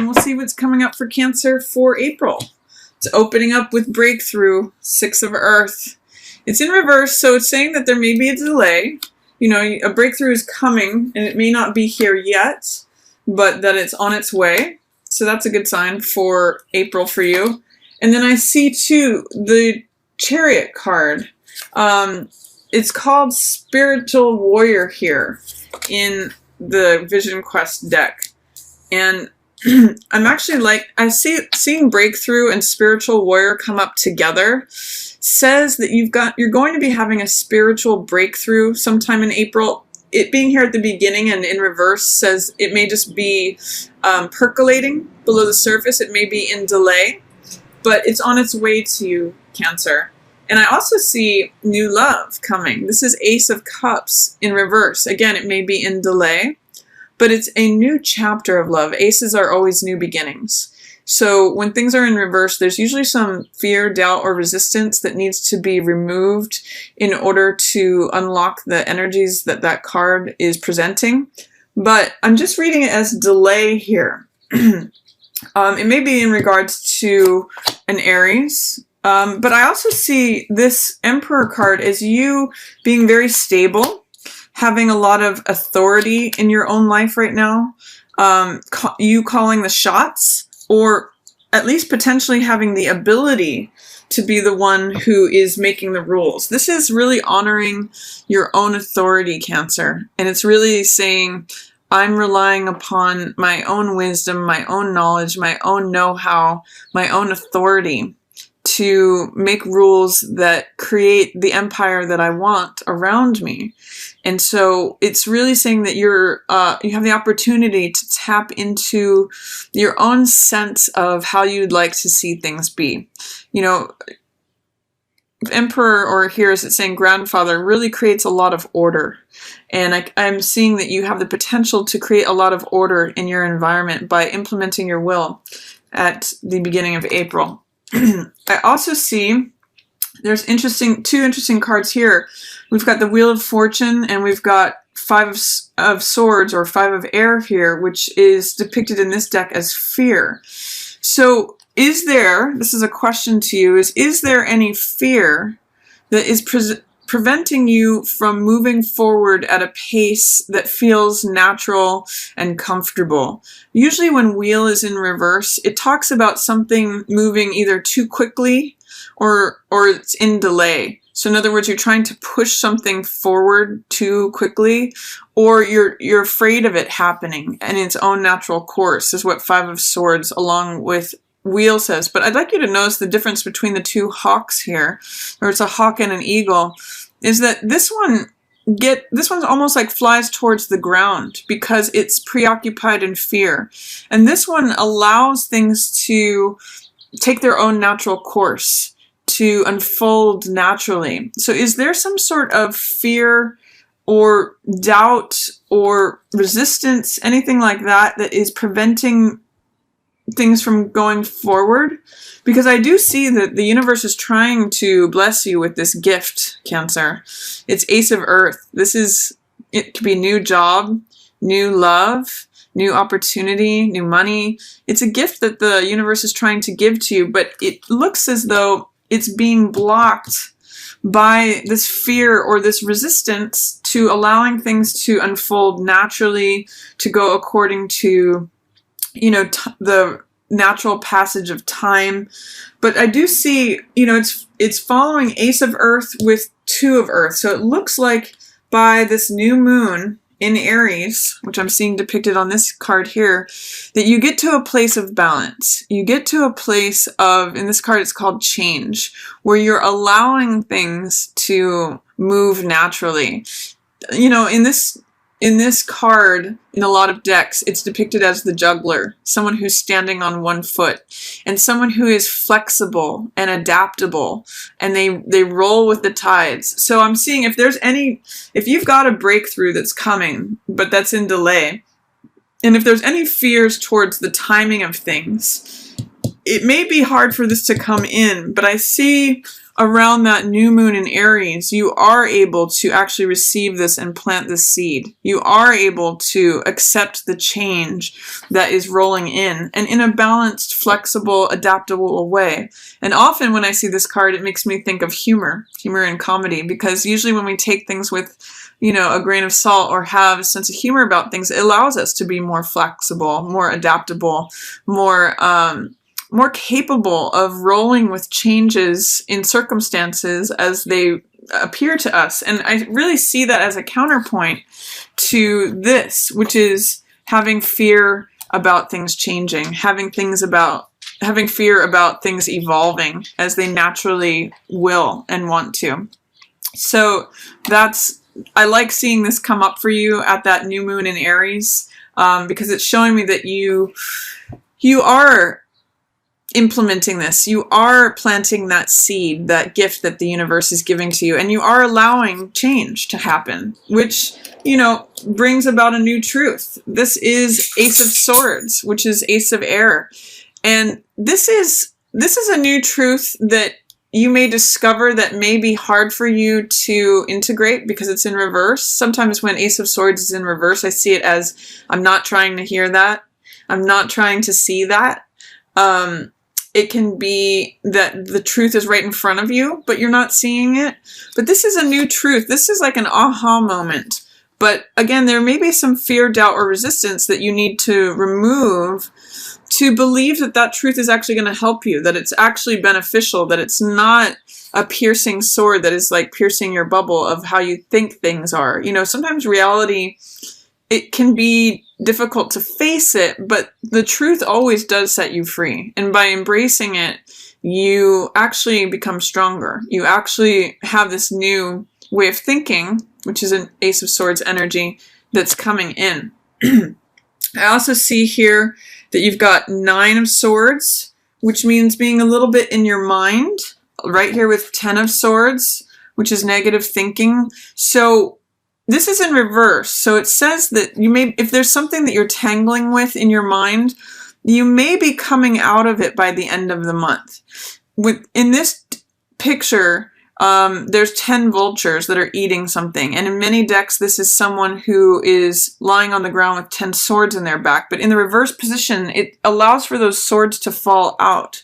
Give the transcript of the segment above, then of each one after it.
and we'll see what's coming up for Cancer for April. It's opening up with breakthrough, 6 of Earth. It's in reverse, so it's saying that there may be a delay. You know, a breakthrough is coming, and it may not be here yet, but that it's on its way. So that's a good sign for April for you. And then I see, too, the Chariot card. It's called Spiritual Warrior here in the Vision Quest deck. And I'm actually seeing breakthrough and spiritual warrior come up together. Says that you're going to be having a spiritual breakthrough sometime in April. It being here at the beginning and in reverse says it may just be percolating below the surface. It may be in delay, but it's on its way to you, Cancer. And I also see new love coming. This is Ace of Cups in reverse. Again, it may be in delay, but it's a new chapter of love. Aces are always new beginnings. So when things are in reverse, there's usually some fear, doubt, or resistance that needs to be removed in order to unlock the energies that that card is presenting. But I'm just reading it as delay here. It may be in regards to an Aries. But I also see this Emperor card as you being very stable, having a lot of authority in your own life right now, you calling the shots, or at least potentially having the ability to be the one who is making the rules. This is really honoring your own authority, Cancer. And it's really saying, I'm relying upon my own wisdom, my own knowledge, my own know-how, my own authority to make rules that create the empire that I want around me. And so it's really saying that you have the opportunity to tap into your own sense of how you'd like to see things be. You know, Emperor, or here is it saying grandfather, really creates a lot of order. And I'm seeing that you have the potential to create a lot of order in your environment by implementing your will at the beginning of April. I also see there's two interesting cards here. We've got the Wheel of Fortune, and we've got 5 of Swords, or 5 of Air here, which is depicted in this deck as fear. So this is a question to you, is there any fear that is preventing you from moving forward at a pace that feels natural and comfortable? Usually when Wheel is in reverse, it talks about something moving either too quickly or it's in delay. So in other words, you're trying to push something forward too quickly, or you're afraid of it happening in its own natural course, is what 5 of Swords along with Wheel says. But I'd like you to notice the difference between the two hawks here, or it's a hawk and an eagle, is that this one's almost like flies towards the ground because it's preoccupied in fear. And this one allows things to take their own natural course, to unfold naturally. So is there some sort of fear or doubt or resistance, anything like that, that is preventing things from going forward? Because I do see that the universe is trying to bless you with this gift, Cancer. It's Ace of Earth. It could be new job, new love, new opportunity, new money. It's a gift that the universe is trying to give to you, but it looks as though it's being blocked by this fear or this resistance to allowing things to unfold naturally, to go according to, the natural passage of time. But I do see, it's following Ace of Earth with 2 of Earth. So it looks like by this new moon in Aries, which I'm seeing depicted on this card here, that you get to a place of balance. You get to a place of, in this card it's called change, where you're allowing things to move naturally. In this card, in a lot of decks, it's depicted as the juggler, someone who's standing on one foot, and someone who is flexible and adaptable, and they roll with the tides. So I'm seeing if you've got a breakthrough that's coming, but that's in delay, and if there's any fears towards the timing of things, it may be hard for this to come in, but I see around that new moon in Aries, you are able to actually receive this and plant this seed. You are able to accept the change that is rolling in, and in a balanced, flexible, adaptable way. And often when I see this card, it makes me think of humor and comedy, because usually when we take things with, a grain of salt or have a sense of humor about things, it allows us to be more flexible, more adaptable, more capable of rolling with changes in circumstances as they appear to us. And I really see that as a counterpoint to this, which is having fear about things changing, having fear about things evolving as they naturally will and want to. So I like seeing this come up for you at that new moon in Aries, because it's showing me that you are implementing this. You are planting that seed, that gift that the universe is giving to you, and you are allowing change to happen, which, brings about a new truth. This is Ace of Swords, which is Ace of Air. And this is a new truth that you may discover that may be hard for you to integrate because it's in reverse. Sometimes when Ace of Swords is in reverse, I see it as, I'm not trying to hear that. I'm not trying to see that. It can be that the truth is right in front of you, but you're not seeing it. But this is a new truth. This is like an aha moment. But again, there may be some fear, doubt, or resistance that you need to remove to believe that that truth is actually going to help you, that it's actually beneficial, that it's not a piercing sword that is like piercing your bubble of how you think things are. Sometimes reality, it can be difficult to face it, but the truth always does set you free. And by embracing it, you actually become stronger. You actually have this new way of thinking, which is an Ace of Swords energy that's coming in. I also see here that you've got 9 of Swords, which means being a little bit in your mind, right here with 10 of Swords, which is negative thinking. So this is in reverse. So it says that if there's something that you're tangling with in your mind, you may be coming out of it by the end of the month. In this picture, there's 10 vultures that are eating something. And in many decks, this is someone who is lying on the ground with 10 swords in their back. But in the reverse position, it allows for those swords to fall out.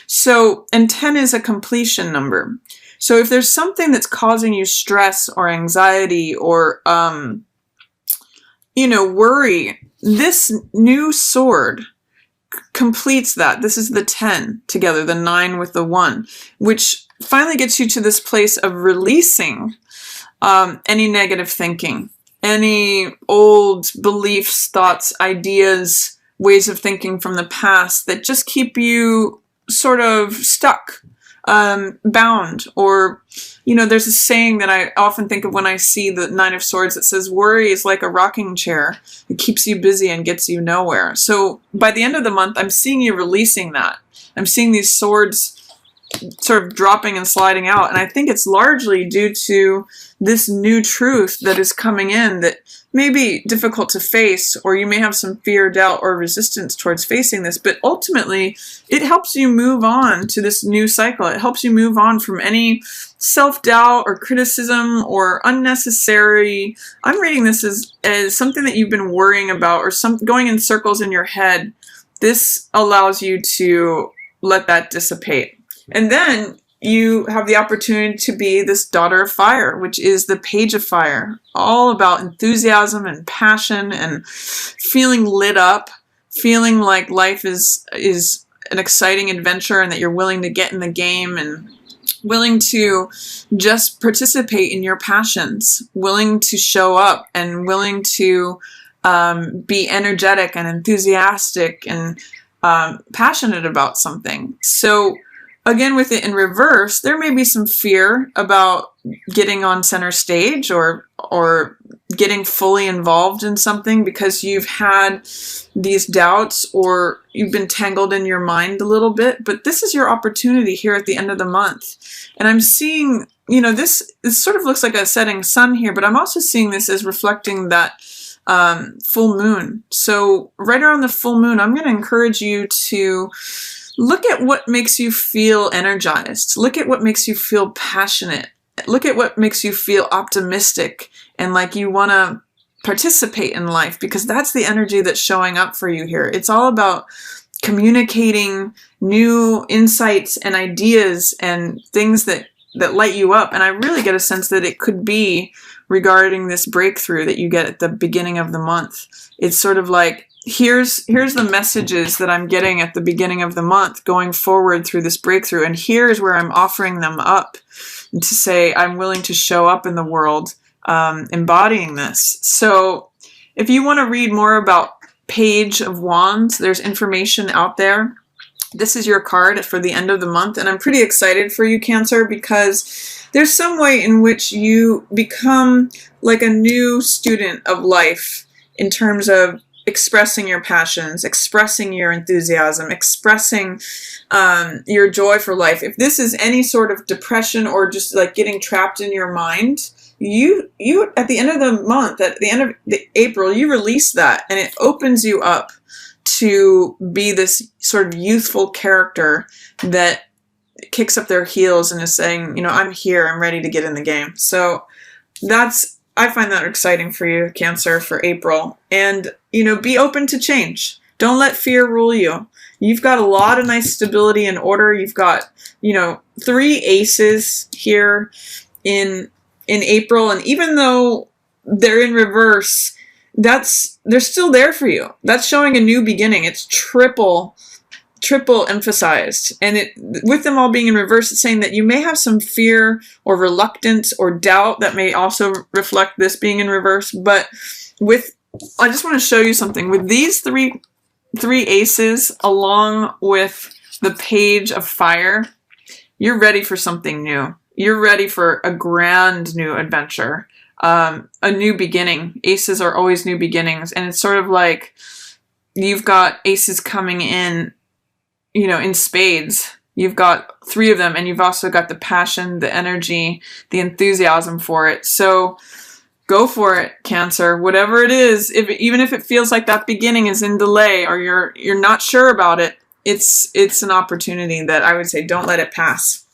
So, and 10 is a completion number. So if there's something that's causing you stress or anxiety or, worry, this new sword completes that. This is the 10 together, the 9 with the 1, which finally gets you to this place of releasing any negative thinking, any old beliefs, thoughts, ideas, ways of thinking from the past that just keep you sort of stuck, bound, or, there's a saying that I often think of when I see the 9 of Swords that says, worry is like a rocking chair. It keeps you busy and gets you nowhere. So by the end of the month, I'm seeing you releasing that. I'm seeing these swords sort of dropping and sliding out. And I think it's largely due to this new truth that is coming in that may be difficult to face, or you may have some fear, doubt, or resistance towards facing this. But ultimately, it helps you move on to this new cycle. It helps you move on from any self-doubt or criticism or unnecessary. I'm reading this as something that you've been worrying about or going in circles in your head. This allows you to let that dissipate. And then you have the opportunity to be this Daughter of Fire, which is the Page of Fire, all about enthusiasm and passion and feeling lit up, feeling like life is an exciting adventure and that you're willing to get in the game and willing to just participate in your passions, willing to show up and willing to be energetic and enthusiastic and passionate about something. So again, with it in reverse, there may be some fear about getting on center stage or getting fully involved in something because you've had these doubts or you've been tangled in your mind a little bit. But this is your opportunity here at the end of the month. And I'm seeing, this sort of looks like a setting sun here, but I'm also seeing this as reflecting that full moon. So right around the full moon, I'm going to encourage you to Look at what makes you feel energized. Look at what makes you feel passionate. Look at what makes you feel optimistic and like you want to participate in life, because that's the energy that's showing up for you here. It's all about communicating new insights and ideas and things that light you up. And I really get a sense that it could be regarding this breakthrough that you get at the beginning of the month. It's sort of like, here's the messages that I'm getting at the beginning of the month going forward through this breakthrough, and here's where I'm offering them up to say I'm willing to show up in the world embodying this. So if you want to read more about Page of Wands, there's information out there. This is your card for the end of the month, and I'm pretty excited for you, Cancer, because there's some way in which you become like a new student of life in terms of expressing your passions, expressing your enthusiasm, expressing your joy for life. If this is any sort of depression or just like getting trapped in your mind, you at the end of the month, at the end of April, you release that, and it opens you up to be this sort of youthful character that kicks up their heels and is saying, you know, I'm here, I'm ready to get in the game. So I find that exciting for you, Cancer, for April. And, you know, be open to change. Don't let fear rule you. You've got a lot of nice stability and order. You've got, you know, 3 aces here in April. And even though they're in reverse, they're still there for you. That's showing a new beginning. It's triple emphasized. And with them all being in reverse, it's saying that you may have some fear or reluctance or doubt that may also reflect this being in reverse. But I just want to show you something. With these three aces, along with the Page of Fire, you're ready for something new. You're ready for a grand new adventure, a new beginning. Aces are always new beginnings. And it's sort of like you've got aces coming in, you know, in spades. You've got 3 of them, and you've also got the passion, the energy, the enthusiasm for it. So go for it, Cancer. Whatever it is, even if it feels like that beginning is in delay or you're not sure about it, it's an opportunity that I would say don't let it pass.